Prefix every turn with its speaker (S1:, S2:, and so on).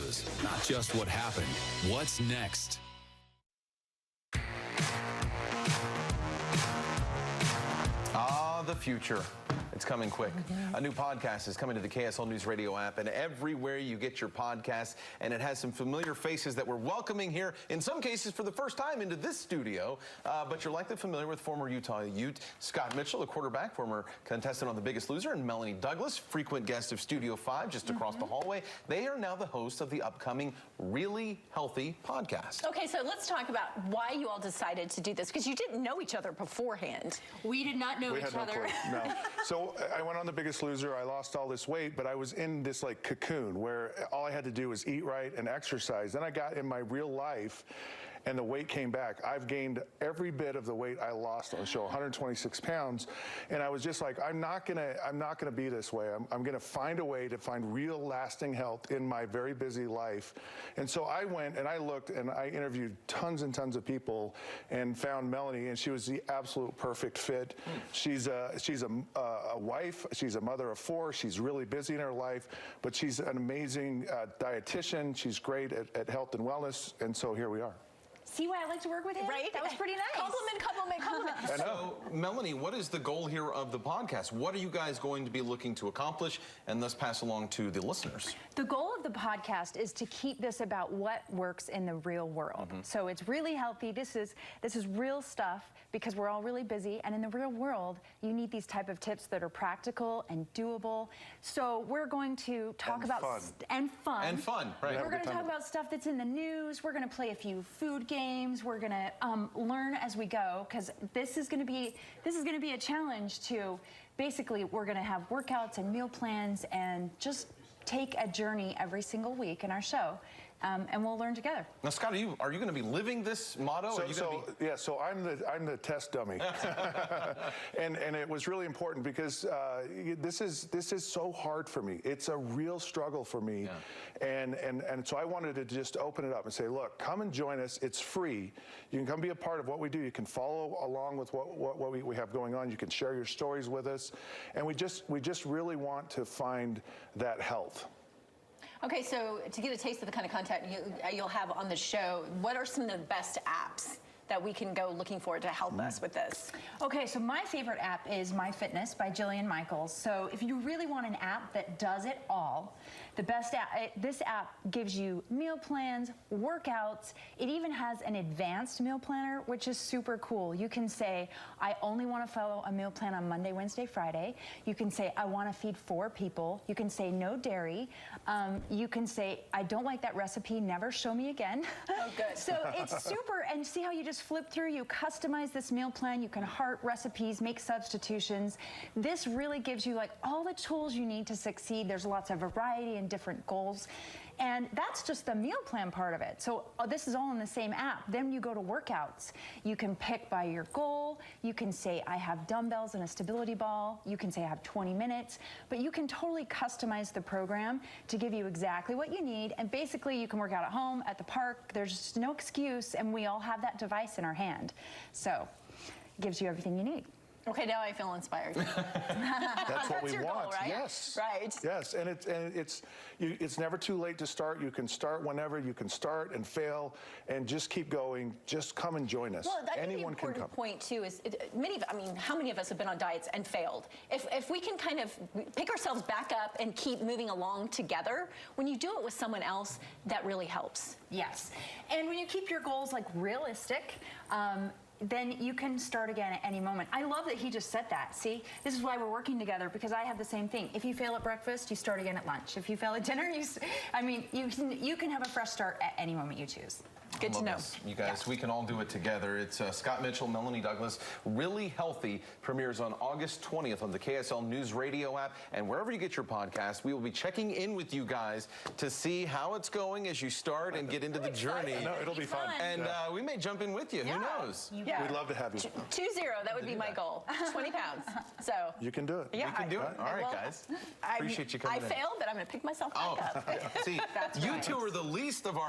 S1: was, not just what happened. What's next?
S2: The future. It's coming quick. A new podcast is coming to the KSL News Radio app and everywhere you get your podcasts. And it has some familiar faces that we're welcoming here, in some cases for the first time, into this studio. But you're likely familiar with former Utah Ute Scott Mitchell, the quarterback, former contestant on The Biggest Loser, and Melanie Douglass, frequent guest of Studio 5, just across the hallway. They are now the hosts of the upcoming Really Healthy podcast.
S3: Okay, so let's talk about why you all decided to do this, because you didn't know each other beforehand.
S4: We did not know each other.
S5: No. So I went on The Biggest Loser. I lost all this weight, but I was in this like cocoon where all I had to do was eat right and exercise. Then I got in my real life and the weight came back. I've gained every bit of the weight I lost on the show, 126 pounds. And I was just like, I'm not gonna be this way. I'm gonna find a way to find real lasting health in my very busy life. And so I went and I looked and I interviewed tons and tons of people and found Melanie, and she was the absolute perfect fit. She's a wife, she's a mother of 4, she's really busy in her life, but she's an amazing dietitian. She's great at health and wellness, and so here we are.
S4: See why I like to work with him?
S3: Right?
S4: That was pretty nice.
S3: Compliment, compliment, compliment.
S2: So, Melanie, what is the goal here of the podcast? What are you guys going to be looking to accomplish and thus pass along to the listeners?
S4: The goal of the podcast is to keep this about what works in the real world. So it's really healthy. This is real stuff because we're all really busy, and in the real world, you need these type of tips that are practical and doable. So we're going to talk about
S5: fun.
S2: And fun, right.
S4: We're going to talk about stuff that's in the news. We're going to play a few food games. We're going to learn as we go, because this is going to be a challenge to basically, we're going to have workouts and meal plans and just take a journey every single week in our show. And we'll learn together.
S2: Now, Scott, are you going to be living this motto?
S5: So I'm the test dummy, and it was really important because this is so hard for me. It's a real struggle for me, and so I wanted to just open it up and say, look, come and join us. It's free. You can come be a part of what we do. You can follow along with what we have going on. You can share your stories with us, and we just really want to find that health.
S3: Okay, so to get a taste of the kind of content you'll have on the show, what are some of the best apps that we can go looking for to help us with this?
S4: Okay, so my favorite app is MyFitness by Jillian Michaels. So if you really want an app that does it all, the best app, this app gives you meal plans, workouts. It even has an advanced meal planner, which is super cool. You can say, I only want to follow a meal plan on Monday, Wednesday, Friday. You can say, I want to feed 4 people. You can say no dairy. You can say, I don't like that recipe, never show me again.
S3: Oh, good.
S4: So it's super, and see how you just flip through, you customize this meal plan, you can heart recipes, make substitutions. This really gives you like all the tools you need to succeed. There's lots of variety and different goals. And that's just the meal plan part of it. So this is all in the same app. Then you go to workouts. You can pick by your goal. You can say, I have dumbbells and a stability ball. You can say, I have 20 minutes. But you can totally customize the program to give you exactly what you need. And basically, you can work out at home, at the park. There's just no excuse. And we all have that device in our hand. So it gives you everything you need.
S3: Okay, now I feel inspired.
S5: That's what we
S3: your
S5: want.
S3: Goal, right?
S5: Yes.
S3: Right.
S5: Yes, and it's never too late to start. You can start whenever. You can start and fail, and just keep going. Just come and join us.
S3: Well, that's
S5: Anyone
S3: the
S5: can
S3: important
S5: come.
S3: point too. Is how many of us have been on diets and failed? If we can kind of pick ourselves back up and keep moving along together, when you do it with someone else, that really helps.
S4: Yes, and when you keep your goals like realistic. Then you can start again at any moment. I love that he just said that. See, this is why we're working together, because I have the same thing. If you fail at breakfast, you start again at lunch. If you fail at dinner, you can have a fresh start at any moment you choose.
S3: Good to know.
S2: You guys, we can all do it together. It's Scott Mitchell, Melanie Douglass. Really Healthy premieres on August 20th on the KSL News Radio app. And wherever you get your podcast, we will be checking in with you guys to see how it's going as you start and get into the journey.
S5: No, it'll be fun.
S2: And we may jump in with you.
S3: Yeah.
S2: Who knows?
S3: Yeah.
S5: We'd love to have you.
S3: 2-0, that would be my goal. 20 pounds. So
S5: You can do it.
S3: yeah,
S2: We can do it. All right, guys. Appreciate you coming in.
S3: I failed, but I'm going to pick myself back up.
S2: See, you two are the least of our